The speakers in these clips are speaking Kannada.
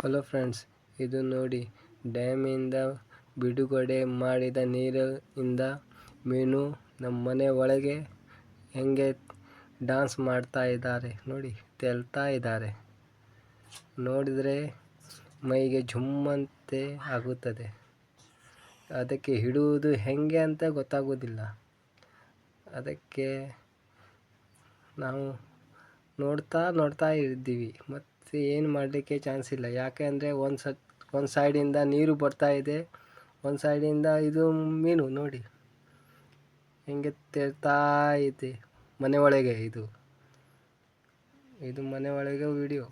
ಹಲೋ ಫ್ರೆಂಡ್ಸ್, ಇದು ನೋಡಿ ಡ್ಯಾಮಿಂದ ಬಿಡುಗಡೆ ಮಾಡಿದ ನೀರಿಂದ ಮೀನು ನಮ್ಮ ಮನೆ ಒಳಗೆ ಹೆಂಗೆ ಡ್ಯಾನ್ಸ್ ಮಾಡ್ತಾ ಇದ್ದಾರೆ ನೋಡಿ, ತೇಲ್ತಾ ಇದ್ದಾರೆ. ನೋಡಿದರೆ ಮೈಗೆ ಜುಮ್ಮಂತೆ ಆಗುತ್ತದೆ. ಅದಕ್ಕೆ ಹಿಡುವುದು ಹೆಂಗೆ ಅಂತ ಗೊತ್ತಾಗೋದಿಲ್ಲ. ಅದಕ್ಕೆ ನಾವು ನೋಡ್ತಾ ಇದ್ದೀವಿ. ಮತ್ತು ಏನು ಮಾಡಲಿಕ್ಕೆ ಚಾನ್ಸ್ ಇಲ್ಲ. ಯಾಕೆ ಅಂದರೆ ಒಂದು ಸೈಡಿಂದ ನೀರು ಬರ್ತಾ ಇದೆ, ಒಂದು ಸೈಡಿಂದ ಇದು ಮೀನು ನೋಡಿ ಹೆಂಗೆ ತೇಲ್ತಾ ಇದೆ ಮನೆ ಒಳಗೆ. ಇದು ಮನೆ ಒಳಗೆ ವಿಡಿಯೋ,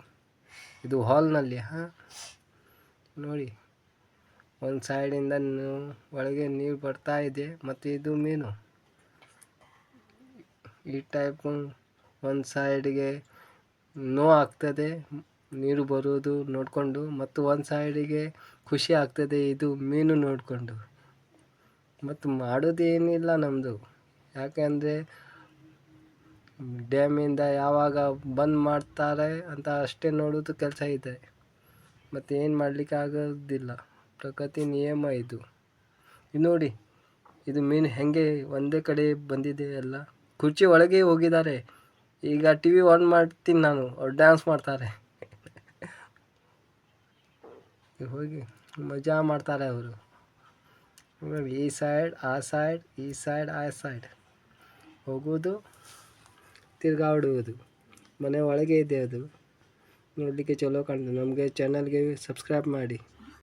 ಇದು ಹಾಲ್ನಲ್ಲಿ. ನೋಡಿ, ಒಂದು ಸೈಡಿಂದ ಒಳಗೆ ನೀರು ಬರ್ತಾ ಇದೆ ಮತ್ತು ಇದು ಮೀನು ಈ ಟೈಪ್. ಒಂದು ಸೈಡಿಗೆ ಆಗ್ತದೆ ನೀರು ಬರೋದು ನೋಡಿಕೊಂಡು, ಮತ್ತು ಒಂದು ಸೈಡಿಗೆ ಖುಷಿ ಆಗ್ತದೆ ಇದು ಮೀನು ನೋಡಿಕೊಂಡು. ಮತ್ತು ಮಾಡೋದೇನಿಲ್ಲ ನಮ್ಮದು, ಯಾಕೆಂದರೆ ಡ್ಯಾಮಿಂದ ಯಾವಾಗ ಬಂದ್ ಮಾಡ್ತಾರೆ ಅಂತ ಅಷ್ಟೇ ನೋಡೋದು ಕೆಲಸ ಇದೆ. ಮತ್ತು ಏನು ಮಾಡಲಿಕ್ಕೆ ಆಗೋದಿಲ್ಲ, ಪ್ರಕೃತಿ ನಿಯಮ ಇದು. ನೋಡಿ, ಇದು ಮೀನು ಹೆಂಗೆ ಒಂದೇ ಕಡೆ ಬಂದಿದೆ. ಎಲ್ಲ ಕುರ್ಚಿ ಒಳಗೆ ಹೋಗಿದ್ದಾರೆ. ಈಗ ಟಿ ವಿ ಆನ್ ಮಾಡ್ತೀನಿ ನಾನು, ಅವ್ರು ಡ್ಯಾನ್ಸ್ ಮಾಡ್ತಾರೆ. ಹೋಗಿ ಮಜಾ ಮಾಡ್ತಾರೆ ಅವರು. ಈ ಸೈಡ್ ಆ ಸೈಡ್, ಈ ಸೈಡ್ ಆ ಸೈಡ್ ಹೋಗೋದು, ತಿರ್ಗಾಡುವುದು. ಮನೆ ಒಳಗೆ ಇದೆ ಅದು. ನೋಡಲಿಕ್ಕೆ ಚಲೋ ಕಾಣ್ತದೆ. ನಮಗೆ ಚಾನಲ್ಗೆ ಸಬ್ಸ್ಕ್ರೈಬ್ ಮಾಡಿ.